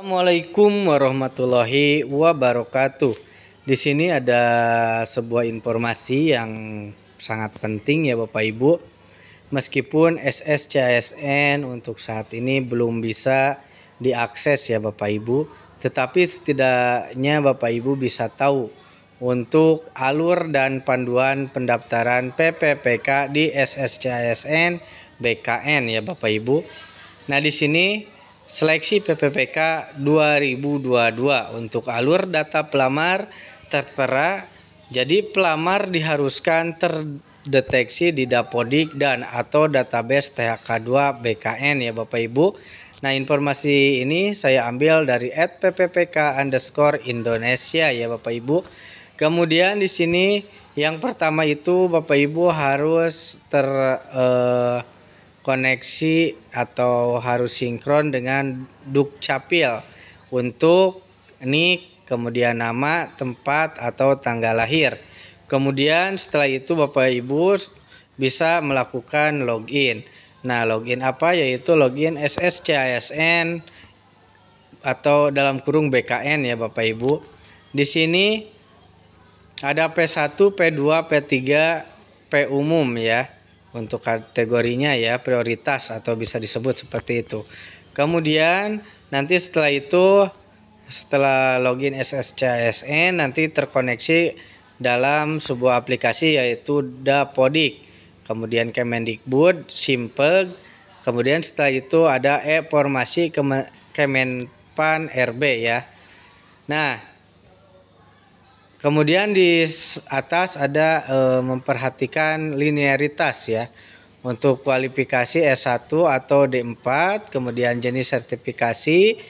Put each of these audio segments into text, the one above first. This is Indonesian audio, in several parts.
Assalamualaikum warahmatullahi wabarakatuh. Di sini ada sebuah informasi yang sangat penting ya Bapak Ibu. Meskipun SSCASN untuk saat ini belum bisa diakses ya Bapak Ibu, tetapi setidaknya Bapak Ibu bisa tahu untuk alur dan panduan pendaftaran PPPK di SSCASN BKN ya Bapak Ibu. Nah, di sini seleksi PPPK 2022 untuk alur data pelamar tertera. Jadi pelamar diharuskan terdeteksi di Dapodik dan atau database THK2 BKN ya Bapak Ibu. Nah, informasi ini saya ambil dari @pppk_Indonesia ya Bapak Ibu. Kemudian di sini yang pertama itu Bapak Ibu harus koneksi atau harus sinkron dengan Dukcapil untuk NIK, kemudian nama, tempat atau tanggal lahir. Kemudian setelah itu Bapak Ibu bisa melakukan login. Nah, login apa? Yaitu login SSCASN atau dalam kurung BKN ya Bapak Ibu. Di sini ada P1, P2, P3, P umum ya. Untuk kategorinya ya prioritas atau bisa disebut seperti itu. Kemudian nanti setelah login SSCASN nanti terkoneksi dalam sebuah aplikasi yaitu Dapodik, kemudian Kemendikbud, Simpeg, kemudian setelah itu ada e-formasi Kemenpan RB ya. Nah, kemudian di atas ada memperhatikan linearitas ya. Untuk kualifikasi S1 atau D4, kemudian jenis sertifikasi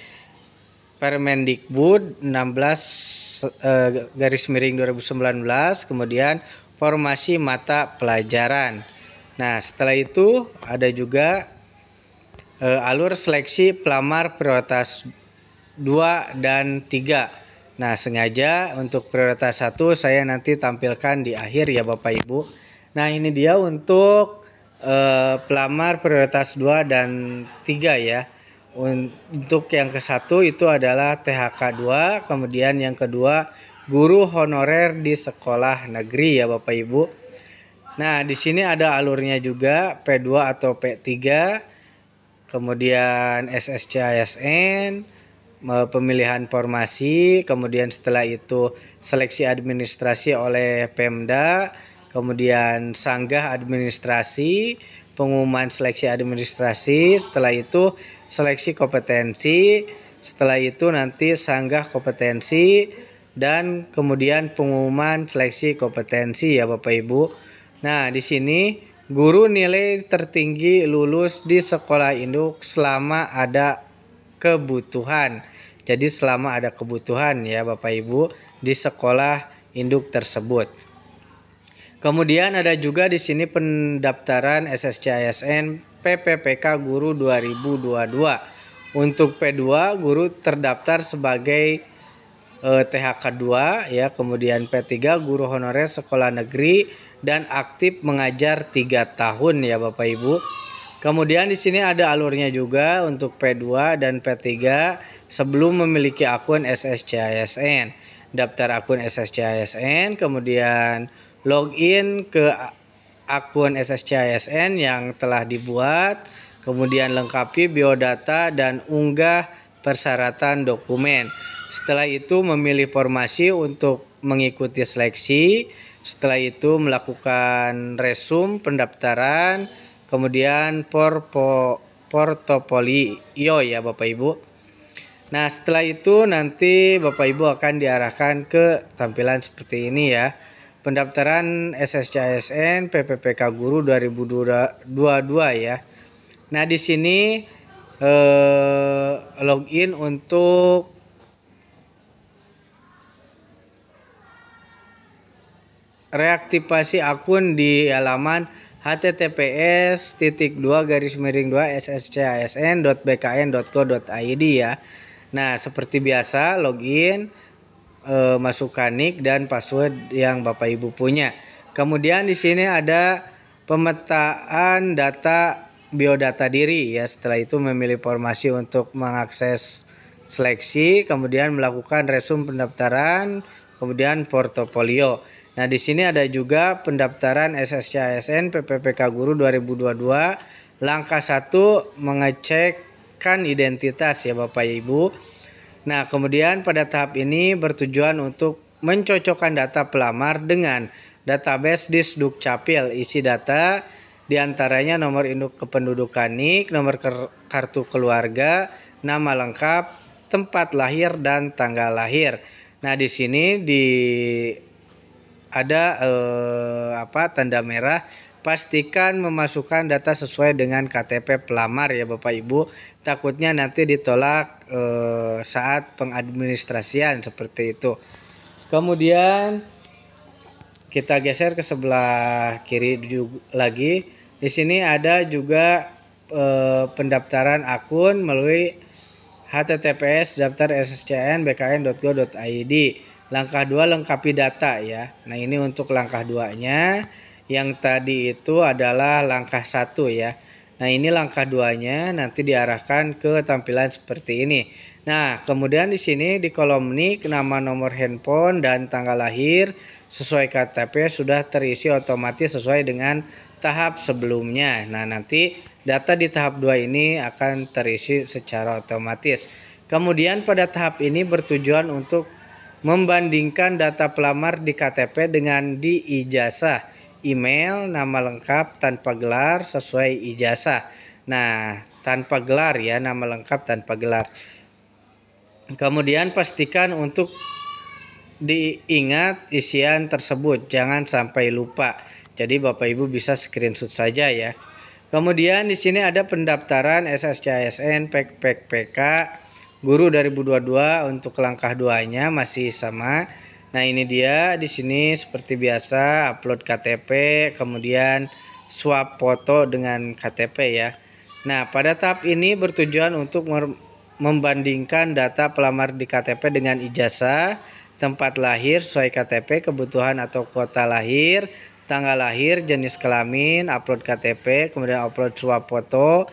Permendikbud 16/2019, kemudian formasi mata pelajaran. Nah, setelah itu ada juga alur seleksi pelamar prioritas 2 dan 3. Nah, sengaja untuk prioritas 1 saya nanti tampilkan di akhir ya Bapak Ibu. Nah, ini dia untuk pelamar prioritas 2 dan 3 ya. Untuk yang ke-1 itu adalah THK 2, kemudian yang kedua guru honorer di sekolah negeri ya Bapak Ibu. Nah, di sini ada alurnya juga P2 atau P3, kemudian SSCASN, pemilihan formasi, kemudian setelah itu seleksi administrasi oleh Pemda, kemudian sanggah administrasi, pengumuman seleksi administrasi, setelah itu seleksi kompetensi, setelah itu nanti sanggah kompetensi, dan kemudian pengumuman seleksi kompetensi ya Bapak Ibu. Nah, di sini guru nilai tertinggi lulus di sekolah induk selama ada kebutuhan. Jadi selama ada kebutuhan ya Bapak Ibu di sekolah induk tersebut. Kemudian ada juga di sini pendaftaran SSCASN PPPK Guru 2022. Untuk P2 guru terdaftar sebagai THK 2 ya, kemudian P3 guru honorer sekolah negeri dan aktif mengajar 3 tahun ya Bapak Ibu. Kemudian di sini ada alurnya juga untuk P2 dan P3 sebelum memiliki akun SSCASN. Daftar akun SSCASN, kemudian login ke akun SSCASN yang telah dibuat, kemudian lengkapi biodata dan unggah persyaratan dokumen. Setelah itu memilih formasi untuk mengikuti seleksi, setelah itu melakukan resume pendaftaran, kemudian portofolio ya Bapak Ibu. Nah, setelah itu nanti Bapak Ibu akan diarahkan ke tampilan seperti ini ya. Pendaftaran SSCASN PPPK Guru 2022 ya. Nah, di sini login untuk reaktivasi akun di halaman https://2-sscasn.bkn.go.id ya. Nah, seperti biasa login, masukkan NIK dan password yang Bapak Ibu punya. Kemudian di sini ada pemetaan data biodata diri ya. Setelah itu memilih formasi untuk mengakses seleksi, kemudian melakukan resume pendaftaran, kemudian portofolio. Nah, di sini ada juga pendaftaran SSC ASN PPPK Guru 2022. Langkah 1 mengecekkan identitas ya Bapak Ibu. Nah, kemudian pada tahap ini bertujuan untuk mencocokkan data pelamar dengan database di Dukcapil. Isi data diantaranya nomor induk kependudukan NIK, nomor kartu keluarga, nama lengkap, tempat lahir dan tanggal lahir. Nah, di sini ada tanda merah, pastikan memasukkan data sesuai dengan KTP pelamar ya Bapak Ibu. Takutnya nanti ditolak saat pengadministrasian seperti itu. Kemudian kita geser ke sebelah kiri lagi. Di sini ada juga pendaftaran akun melalui https daftar sscn.bkn.go.id. Langkah 2 lengkapi data ya. Nah, ini untuk langkah 2-nya. Yang tadi itu adalah langkah 1 ya. Nah, ini langkah 2-nya nanti diarahkan ke tampilan seperti ini. Nah, kemudian di sini di kolom NIK, nama, nomor handphone dan tanggal lahir sesuai KTP sudah terisi otomatis sesuai dengan tahap sebelumnya. Nah, nanti data di tahap 2 ini akan terisi secara otomatis. Kemudian pada tahap ini bertujuan untuk membandingkan data pelamar di KTP dengan di ijazah, email, nama lengkap tanpa gelar sesuai ijazah. Nah, tanpa gelar ya, nama lengkap tanpa gelar. Kemudian pastikan untuk diingat isian tersebut, jangan sampai lupa. Jadi Bapak Ibu bisa screenshot saja ya. Kemudian di sini ada pendaftaran SSCASN PPPK Guru 2022. Untuk langkah 2-nya masih sama. Nah, ini dia di sini seperti biasa upload KTP, kemudian swap foto dengan KTP ya. Nah, pada tahap ini bertujuan untuk membandingkan data pelamar di KTP dengan ijazah, tempat lahir sesuai KTP, kebutuhan atau kuota lahir, tanggal lahir, jenis kelamin, upload KTP, kemudian upload swap foto,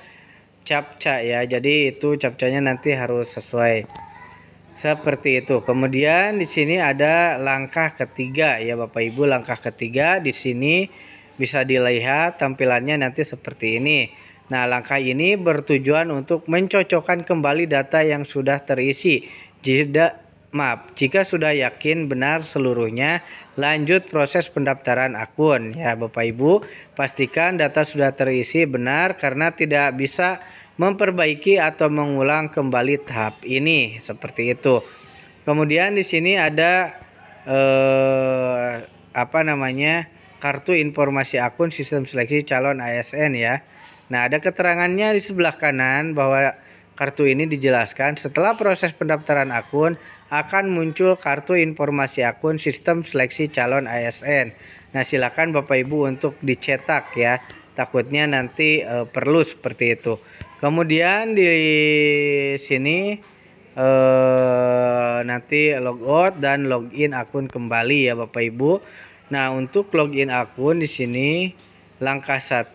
captcha ya. Jadi itu captchanya nanti harus sesuai seperti itu. Kemudian di sini ada langkah ketiga ya Bapak Ibu. Langkah ketiga di sini bisa dilihat tampilannya nanti seperti ini. Nah, langkah ini bertujuan untuk mencocokkan kembali data yang sudah terisi. Jika sudah yakin benar seluruhnya, lanjut proses pendaftaran akun ya Bapak Ibu. Pastikan data sudah terisi benar karena tidak bisa memperbaiki atau mengulang kembali tahap ini seperti itu. Kemudian di sini ada kartu informasi akun sistem seleksi calon ASN ya. Nah, ada keterangannya di sebelah kanan bahwa kartu ini dijelaskan setelah proses pendaftaran akun akan muncul kartu informasi akun sistem seleksi calon ASN. Nah, silakan Bapak Ibu untuk dicetak ya. Takutnya nanti perlu seperti itu. Kemudian di sini nanti logout dan login akun kembali ya Bapak Ibu. Nah, untuk login akun di sini langkah 1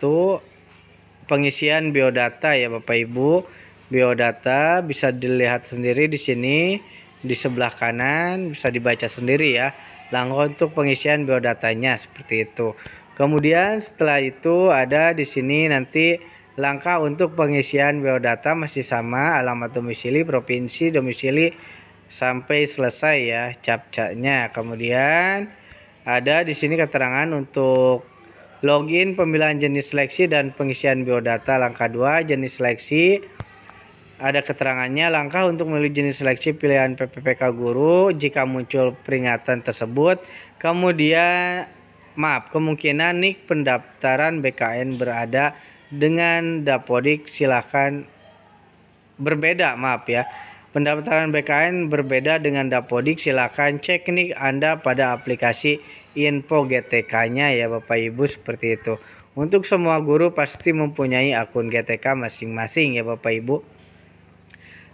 pengisian biodata ya Bapak Ibu. Biodata bisa dilihat sendiri di sini di sebelah kanan, bisa dibaca sendiri ya. Langkah untuk pengisian biodatanya seperti itu. Kemudian setelah itu ada di sini nanti langkah untuk pengisian biodata masih sama, alamat domisili, provinsi, domisili sampai selesai ya captchanya. Kemudian ada di sini keterangan untuk login pemilihan jenis seleksi dan pengisian biodata. Langkah 2 jenis seleksi. Ada keterangannya langkah untuk memilih jenis seleksi pilihan PPPK Guru jika muncul peringatan tersebut. Kemudian kemungkinan NIK pendaftaran BKN berada dengan Dapodik silakan berbeda pendaftaran BKN berbeda dengan Dapodik, silakan cek NIK Anda pada aplikasi info GTK-nya ya Bapak Ibu seperti itu. Untuk semua guru pasti mempunyai akun GTK masing-masing ya Bapak Ibu.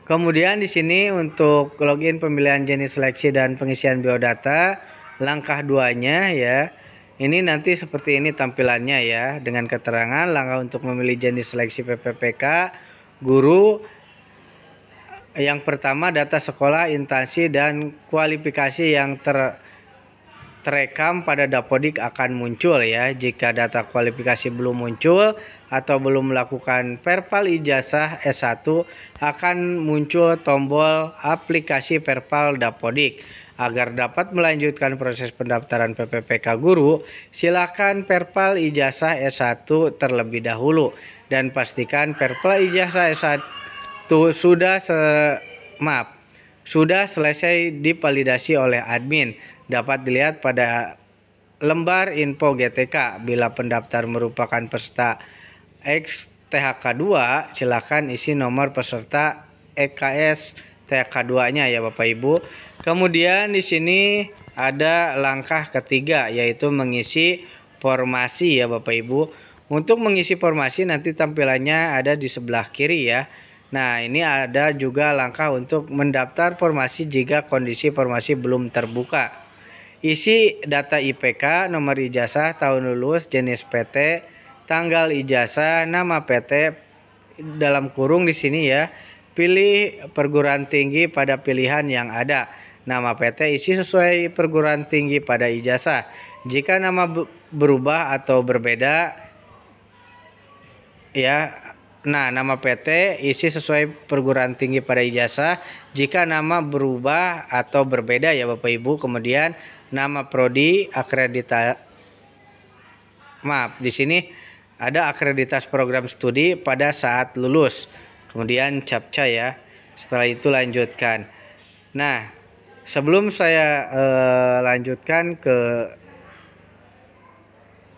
Kemudian di sini untuk login pemilihan jenis seleksi dan pengisian biodata langkah 2-nya ya. Ini nanti seperti ini tampilannya ya, dengan keterangan langkah untuk memilih jenis seleksi PPPK Guru Yang pertama, data sekolah, instansi, dan kualifikasi yang terekam pada Dapodik akan muncul ya. Jika data kualifikasi belum muncul atau belum melakukan Perpal Ijazah S1, akan muncul tombol aplikasi Perpal Dapodik. Agar dapat melanjutkan proses pendaftaran PPPK Guru, silakan Perpal Ijazah S1 terlebih dahulu dan pastikan Perpal Ijazah S1 sudah selesai divalidasi oleh admin. Dapat dilihat pada lembar info GTK. Bila pendaftar merupakan peserta XTHK2, silakan isi nomor peserta EKS THK2-nya ya Bapak Ibu. Kemudian di sini ada langkah ketiga, yaitu mengisi formasi ya Bapak Ibu. Untuk mengisi formasi nanti tampilannya ada di sebelah kiri ya. Nah, ini ada juga langkah untuk mendaftar formasi jika kondisi formasi belum terbuka. Isi data IPK, nomor ijazah, tahun lulus, jenis PT, tanggal ijazah, nama PT, dalam kurung di sini ya. Pilih perguruan tinggi pada pilihan yang ada. Nama PT isi sesuai perguruan tinggi pada ijazah. Jika nama berubah atau berbeda ya, nah nama PT isi sesuai perguruan tinggi pada ijazah. Jika nama berubah atau berbeda ya Bapak Ibu. Kemudian nama prodi, di sini ada akreditas program studi pada saat lulus. Kemudian captcha ya. Setelah itu lanjutkan. Nah, sebelum saya lanjutkan ke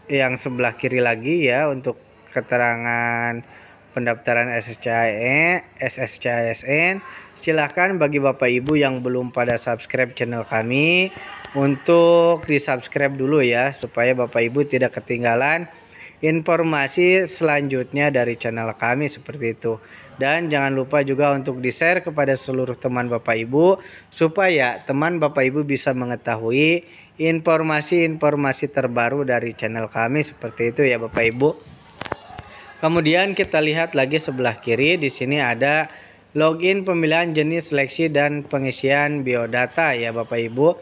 yang sebelah kiri lagi ya, untuk keterangan pendaftaran SSCASN, silahkan bagi Bapak Ibu yang belum pada subscribe channel kami untuk di subscribe dulu ya, supaya Bapak Ibu tidak ketinggalan informasi selanjutnya dari channel kami seperti itu. Dan jangan lupa juga untuk di share kepada seluruh teman Bapak Ibu, supaya teman Bapak Ibu bisa mengetahui informasi-informasi terbaru dari channel kami seperti itu ya Bapak Ibu. Kemudian kita lihat lagi sebelah kiri, di sini ada login pemilihan jenis seleksi dan pengisian biodata ya Bapak Ibu.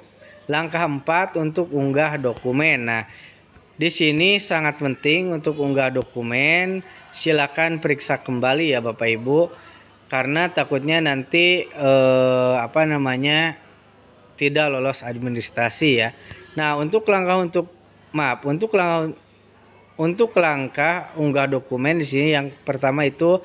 Langkah 4 untuk unggah dokumen. Nah, di sini sangat penting untuk unggah dokumen, silakan periksa kembali ya Bapak Ibu, karena takutnya nanti tidak lolos administrasi ya. Nah, untuk langkah unggah dokumen di sini yang pertama itu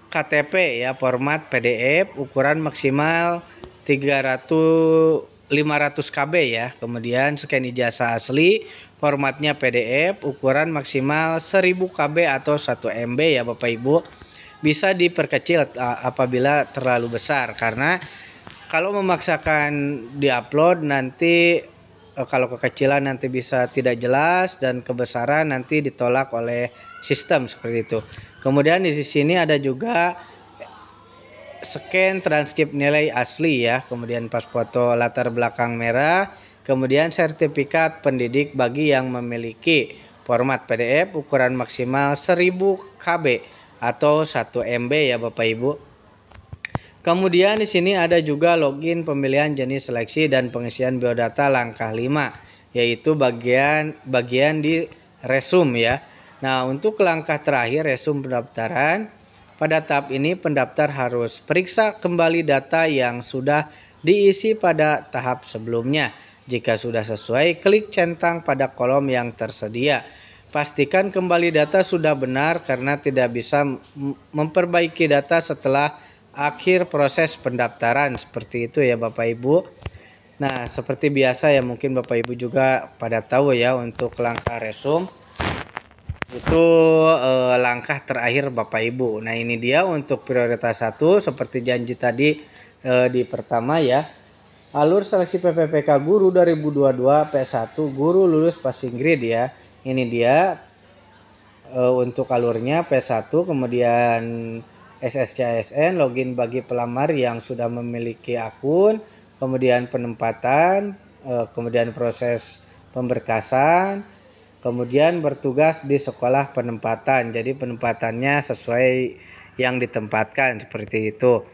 KTP ya, format PDF ukuran maksimal 500 KB ya. Kemudian scan ijazah asli, formatnya PDF ukuran maksimal 1000 KB atau 1 MB ya Bapak Ibu. Bisa diperkecil apabila terlalu besar, karena kalau memaksakan diupload nanti kalau kekecilan nanti bisa tidak jelas, dan kebesaran nanti ditolak oleh sistem seperti itu. Kemudian di sini ada juga scan transkrip nilai asli ya, kemudian pas foto latar belakang merah, kemudian sertifikat pendidik bagi yang memiliki format PDF ukuran maksimal 1000 KB atau 1 MB ya Bapak Ibu. Kemudian di sini ada juga login pemilihan jenis seleksi dan pengisian biodata langkah 5, yaitu bagian di resume ya. Nah, untuk langkah terakhir resume pendaftaran, pada tahap ini pendaftar harus periksa kembali data yang sudah diisi pada tahap sebelumnya. Jika sudah sesuai, klik centang pada kolom yang tersedia. Pastikan kembali data sudah benar, karena tidak bisa memperbaiki data setelah akhir proses pendaftaran seperti itu ya Bapak Ibu. Nah, seperti biasa ya, mungkin Bapak Ibu juga pada tahu ya, untuk langkah resume itu langkah terakhir Bapak Ibu. Nah, ini dia untuk prioritas 1 seperti janji tadi di pertama ya. Alur seleksi PPPK Guru 2022 P1 Guru lulus passing grade ya. Ini dia untuk alurnya P1, kemudian SSCASN, login bagi pelamar yang sudah memiliki akun, kemudian penempatan, kemudian proses pemberkasan, kemudian bertugas di sekolah penempatan. Jadi penempatannya sesuai yang ditempatkan seperti itu.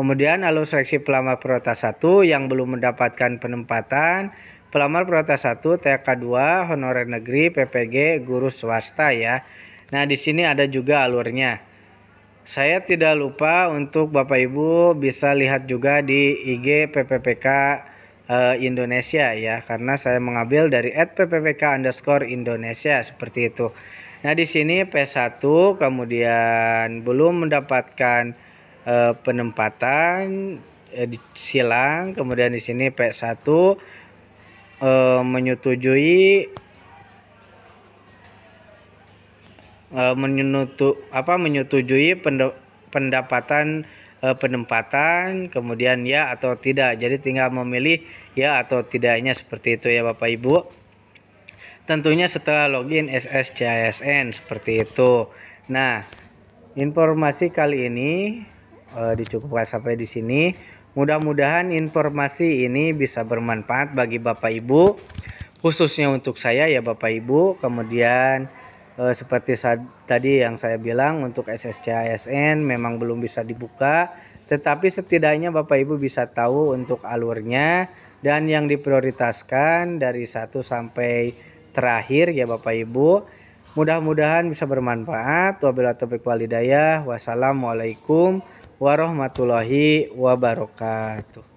Kemudian alur seleksi pelamar prioritas 1 yang belum mendapatkan penempatan, pelamar prioritas 1 TK2 honorer negeri PPG guru swasta ya. Nah, di sini ada juga alurnya. Saya tidak lupa untuk Bapak Ibu bisa lihat juga di IG PPPK Indonesia ya, karena saya mengambil dari @pppk_Indonesia seperti itu. Nah, di sini P1 kemudian belum mendapatkan penempatan silang, kemudian di sini P1 menyetujui pendapatan penempatan, kemudian ya atau tidak. Jadi tinggal memilih ya atau tidaknya seperti itu ya Bapak Ibu. Tentunya setelah login SSCASN seperti itu. Nah, informasi kali ini dicukupkan sampai di sini. Mudah-mudahan informasi ini bisa bermanfaat bagi Bapak Ibu, khususnya untuk saya ya Bapak Ibu. Kemudian seperti tadi yang saya bilang, untuk SSCASN memang belum bisa dibuka, tetapi setidaknya Bapak Ibu bisa tahu untuk alurnya dan yang diprioritaskan dari 1 sampai terakhir ya Bapak Ibu. Mudah-mudahan bisa bermanfaat. Wabillahi taufiq wal hidayah. Wassalamualaikum warahmatullahi wabarakatuh.